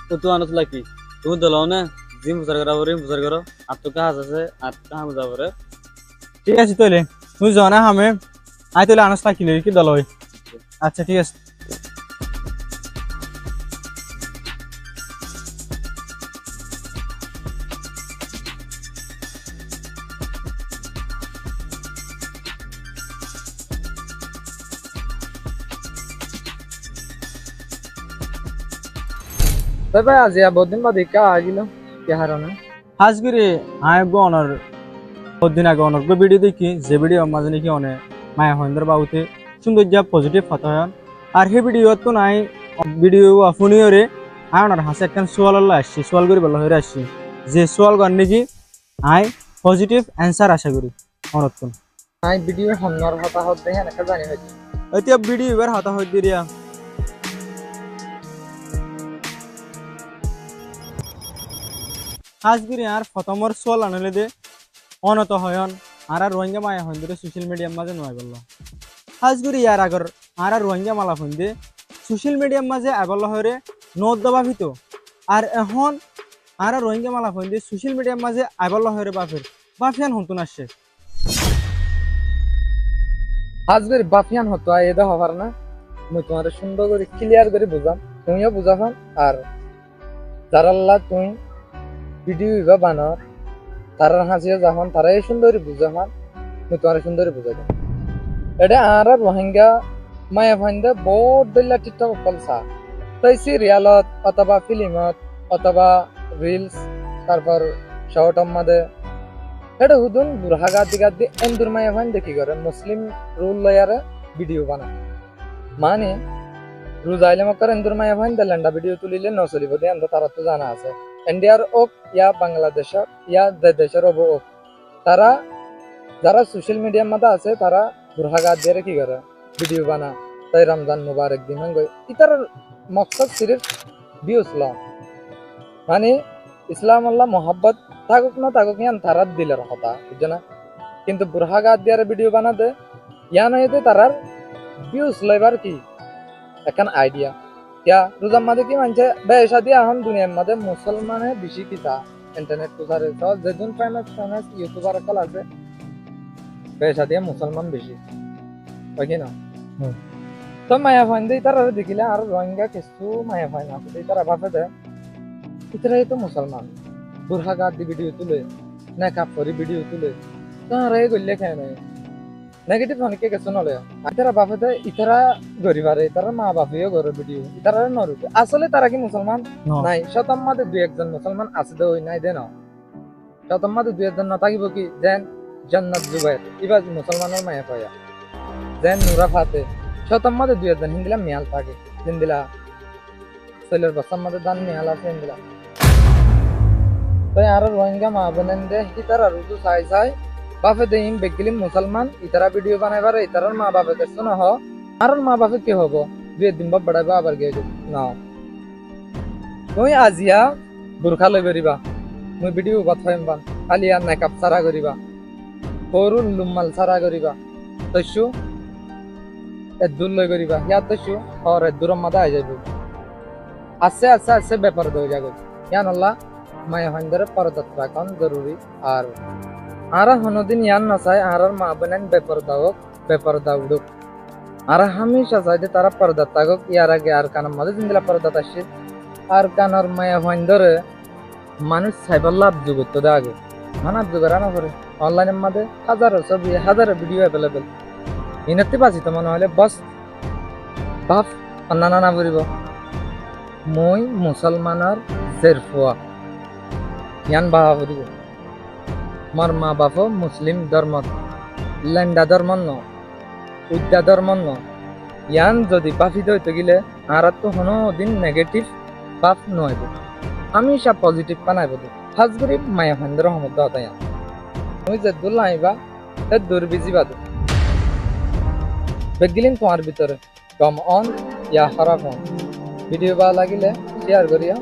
তো তুই আনস লাকি তুমি দলাও না জিম প্রচার করা রিম প্রচার করো আর তো কাজ আছে আর কাম যাবরে ঠিক আছে তাহলে তুই জানা হামে আই তাহলে আনাস লাকি কি দল হয় আচ্ছা ঠিক আছে তবে আজ বহুত দিন বাদে কা আগিল কি হারানো আজকে আয় গো অনর দিন আগে অনর গো ভিডিও দেখি যে ভিডিও মাঝে নাকি অনে মায়া হইন্দর বাবুতে সুন্দর যা পজিটিভ কথা হয় আর সেই ভিডিও তো নাই ভিডিও আপুনিওরে আয় ওনার হাসে একখান সোয়াল আসছি সোয়াল করি বলা হয়ে আসছি যে সোয়াল গান নাকি আয় পজিটিভ অ্যান্সার আশা করি অনর্তন আই ভিডিও হন্নর হতা হতে হ্যাঁ একটা জানি হইছে এতিয়া ভিডিও এবার হাতা হই দিয়া আজকে আর প্রথমর সোয়াল আনলে দে অনত হয়ন আর রোহিঙ্গা মায়া হইন দে সোশ্যাল মিডিয়ার মাঝে নয় বললো আজকে ইয়ার আগর আর রোহিঙ্গা মালা হইন দে সোশ্যাল মিডিয়ার মাঝে আবল্লা হয়ে নোট দবাভিত আর এখন আর রোহিঙ্গা মালা হইন দে সোশ্যাল মিডিয়ার মাঝে আবল্লা হয়ে বাফিয়ান হন্তন আসছে আজকের বাফিয়ান হতো এদা হবার না মুই তোমার সুন্দর করে ক্লিয়ার করে বুঝাম তুমিও বুঝাফান আর যারাল্লা তুমি ভিডিও ইবা বানাও তারার হাসিও যখন তারাই সুন্দর বুঝাফান মুই তোমার সুন্দর বুঝাই দাম এটা আর রোহিঙ্গা মায়া ফাইন্দে বহুত দল্লা টিকটক কলসা তাই সিরিয়ালত অথবা ফিল্মত অথবা রিলস তারপর শর্টর মাঝে এটা হুদুন বুড়হা গাদি গাদি এন্দুর মায়া ফাইন দেখি করে মুসলিম রুল লয়ারে ভিডিও বানা মানে রোজাইলে মক্কার এন্দুর মায়া ফাইন দেলেন্ডা ভিডিও তুলিলে নচলিব দে এন্দ তারা তো জানা আছে ইন্ডিয়ার ওক ইয়া বাংলাদেশের ইয়া দেশের ওক তারা যারা সোশ্যাল মিডিয়ার মধ্যে আছে তারা বুড়হা গাদ দিয়ে কি করে ভিডিও বানা তাই রমজান মুবারক দিন গই ইতার মকসদ সিরিফ ভিউজ ল মানে ইসলাম আল্লাহ মোহাব্বত থাকুক না থাকুক ইয়ান তারা দিলের কথা বুঝছো না কিন্তু বুড়হা গাদ দিয়ে ভিডিও বানাতে ইয়ান হইতে তারার ভিউজ লইবার কি এখন আইডিয়া ইয়া রোজার মাঝে কি মানছে বেশা দিয়ে এখন দুনিয়ার মাঝে মুসলমানে বেশি কিতা ইন্টারনেট প্রচারে যেজন ফেমাস ফেমাস ইউটিউবার কল আছে বেশা দিয়ে মুসলমান বেশি হয় কি না তো মায়া ফাইন দিয়ে তারা দেখিলে আর রোহিঙ্গা কিছু মায়া ফাইন আছে তারা ভাবে দেয় ইতারাই তো মুসলমান বুড়হা গাদ দি ভিডিও তুলে না কাপড়ি ভিডিও তুলে তারা এই গল্লে খায় নাই নেগেটিভ অনেকে গেছে নলে ইতারা বাপে দেয় ইতারা গরিবারে তারা মা বাপেও ঘরে ভিডিও ইতারা নরুকে আসলে তারা কি মুসলমান নাই শতম্মাদে দুই একজন মুসলমান আছে দে ওই নাই দে না শতম্মাদে দুই একজন না থাকিব কি যেন জান্নাত জুবাইর ইবা মুসলমানের মায়া পায়া যেন নুরা ফাতে শতম্মাদে দুই একজন হিন্দিলা মিয়াল থাকে হিন্দিলা ছেলের বাচ্চার মধ্যে দান মিয়াল আছে হিন্দিলা তাই আর রোহিঙ্গা মা বোনেন দে ইতারা রুজু চাই চাই বাপে দেহিম বেগিলিম মুসলমান ইতারা ভিডিও বানাইবার ইতারার মা বাপে দেখছো না হ আর মা বাপে কি হবো দুই দিন বাপ বাড়াইবা আবার গিয়ে না তুমি আজিয়া বুরখা লই করিবা মুই ভিডিও বাথাইম বান খালি আর মেকআপ সারা করিবা করুন লুম্মাল সারা করিবা তৈছু এদুল লই করিবা ইয়া তৈছু আর এদুরম মাদা আই যাইব আছে আছে আছে ব্যাপার দই যাগো ইয়ান আল্লাহ মায়া হান্দারে পরদাত রাখন জরুরি আর আর হনদিন ইয়ান না চাই আর মা বোনেন বেপরদা উড়ুক আর হামেশা চাইতে তারা পর্দা থাকুক ইয়ার আগে আর কানার মাঝে জিন্দিলা পর্দা আসছে আর কানার মায়া হইন্দরে মানুষ সাইবার লাভ যুগত দে আগে মানার যুগের আনা করে অনলাইনের মাঝে হাজারো ছবি হাজারো ভিডিও অ্যাভেলেবেল ইনাতে বাজি তো মনে হলে বস বাপ নানা না বলিব মই মুসলমানের জেরফুয়া ইয়ান বাহা বলিব আমার মা বাপ মুসলিম ধর্ম লেন্ডা ধর্ম ন উদ্যা ধর্ম ন ইয়ান যদি বাফিত হইতে গেলে আর তো কোনো দিন নেগেটিভ বাপ নয় আমি সব পজিটিভ বানাইব হাজ গরিব মায়া ফান্দের রহমত দাও তুমি যে দূর আইবা সে দূর বিজিবা দে বেগিলিন তোমার ভিতরে কম অন ইয়া খারাপ অন ভিডিও ভালো লাগিলে শেয়ার করিয়া